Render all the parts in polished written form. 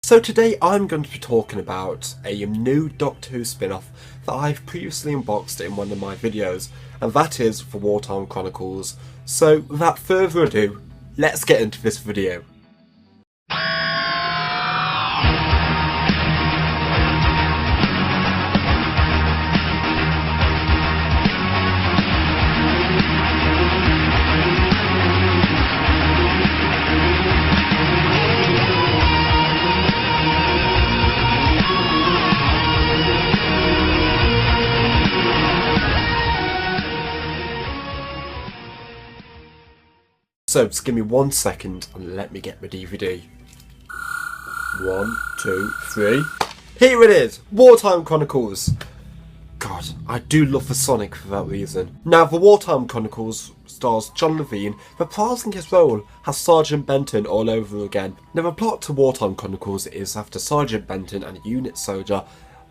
So today I'm going to be talking about a new Doctor Who spin-off that I've previously unboxed in one of my videos, and that is the Wartime Chronicles. So without further ado, let's get into this video. So just give me 1 second and let me get my DVD. 1, 2, 3. Here it is! Wartime Chronicles! God, I do love the Sonic for that reason. Now, the Wartime Chronicles stars John Levine reprising his role as Sergeant Benton all over again. Now, the plot to Wartime Chronicles is after Sergeant Benton, and a unit soldier,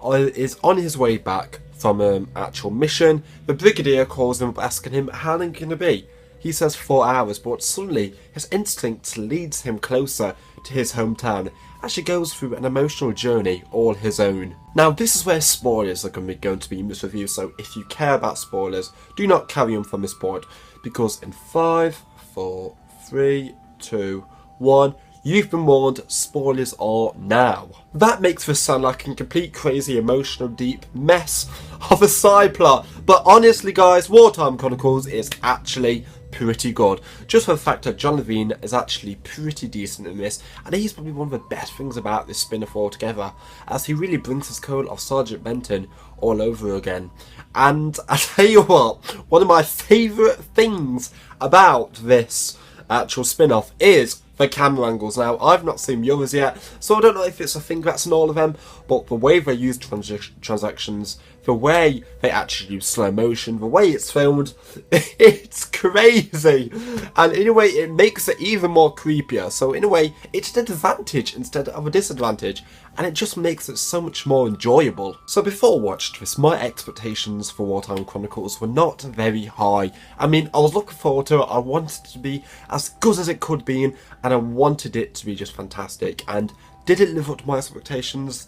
is on his way back from an actual mission. The Brigadier calls him up asking him how long can it be. He says 4 hours, but suddenly his instinct leads him closer to his hometown as he goes through an emotional journey all his own. Now, this is where spoilers are going to be in this review, so if you care about spoilers, do not carry on from this point, because in 5, 4, 3, 2, 1, you've been warned, spoilers are now. That makes this sound like a complete crazy emotional deep mess of a side plot, but honestly guys, Wartime Chronicles is actually pretty good. Just for the fact that John Levine is actually pretty decent in this, and he's probably one of the best things about this spin-off altogether, as he really brings his code of Sergeant Benton all over again. And I tell you what, one of my favourite things about this actual spin-off is the camera angles. Now, I've not seen yours yet, so I don't know if it's a thing that's in all of them, but the way they use transactions, the way they actually use slow motion, the way it's filmed, it's crazy. And in a way, it makes it even more creepier. So in a way, it's an advantage instead of a disadvantage, and it just makes it so much more enjoyable. So before I watched this, my expectations for Wartime Chronicles were not very high. I mean, I was looking forward to it, I wanted it to be as good as it could be, and I wanted it to be just fantastic. And did it live up to my expectations?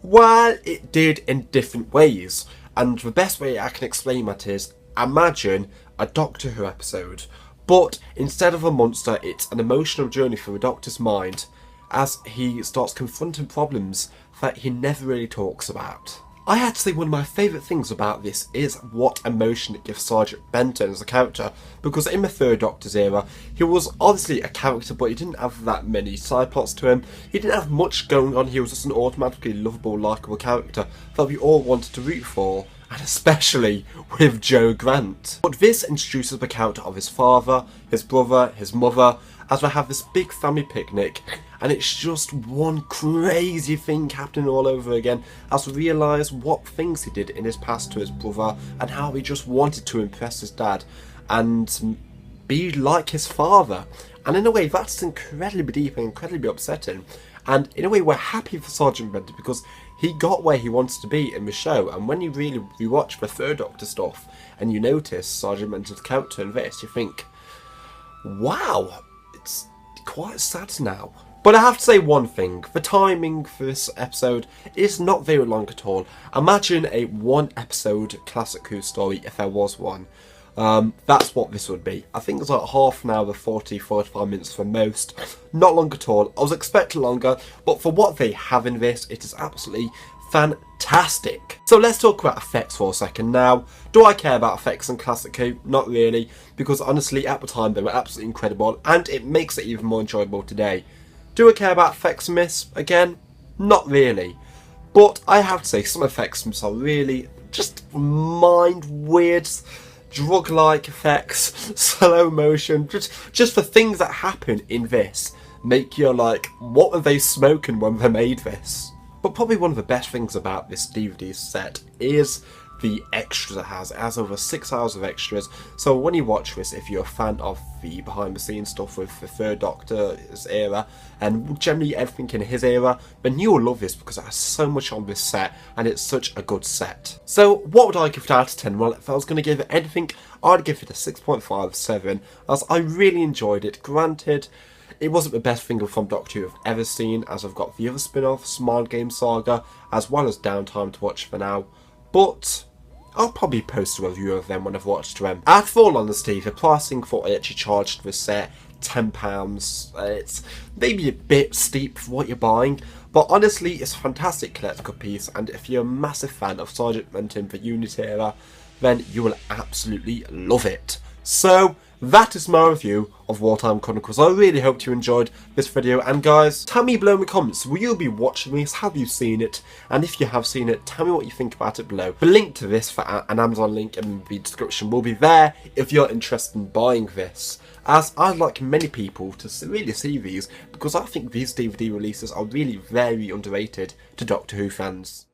Well, it did in different ways. And the best way I can explain that is, imagine a Doctor Who episode, but instead of a monster, it's an emotional journey through a Doctor's mind as he starts confronting problems that he never really talks about. I had to say one of my favourite things about this is what emotion it gives Sergeant Benton as a character, because in the Third Doctor's era, he was obviously a character, but he didn't have that many side plots to him. He didn't have much going on. He was just an automatically lovable, likeable character that we all wanted to root for, and especially with Jo Grant. But this introduces the character of his father, his brother, his mother, as they have this big family picnic, and it's just one crazy thing happening all over again as we realise what things he did in his past to his brother, and how he just wanted to impress his dad and be like his father. And in a way, that's incredibly deep and incredibly upsetting. And in a way, we're happy for Sergeant Benton because he got where he wants to be in the show. And when you really rewatch the Third Doctor stuff and you notice Sergeant Benton's character in this, you think, wow, it's quite sad now. But I have to say one thing, the timing for this episode is not very long at all. Imagine a 1 episode classic Who story if there was one. That's what this would be. I think it's like half an hour, 40-45 minutes for most. Not long at all. I was expecting longer, but for what they have in this, it is absolutely fantastic. So let's talk about effects for a second. Now, do I care about effects in classic Who? Not really, because honestly at the time they were absolutely incredible, and it makes it even more enjoyable today. Do I care about effects in this? Again, not really. But I have to say some effects in this are really just mind-weird, drug-like effects, slow motion, just the things that happen in this make you like, what were they smoking when they made this? But probably one of the best things about this DVD set is the extras it has. It has over 6 hours of extras, so when you watch this, if you're a fan of the behind the scenes stuff with the Third Doctor's era and generally everything in his era, then you will love this because it has so much on this set and it's such a good set. So what would I give it out of 10? Well, if I was going to give it anything, I'd give it a 6.57, as I really enjoyed it. Granted, It wasn't the best thing from Doctor Who I've ever seen, as I've got the other spin-offs, Mind Game Saga, as well as Downtime to watch for now, but I'll probably post a review of them when I've watched them. At full honesty, the pricing for what I actually charged for this set, £10, it's maybe a bit steep for what you're buying, but honestly it's a fantastic collectible piece, and if you're a massive fan of Sergeant Benton the Unit era, then you will absolutely love it. So that is my review of Wartime Chronicles. I really hope you enjoyed this video, and guys, tell me below in the comments, will you be watching this? Have you seen it? And if you have seen it, tell me what you think about it below. The link to this for an Amazon link in the description will be there if you're interested in buying this, as I'd like many people to really see these, because I think these DVD releases are really very underrated to Doctor Who fans.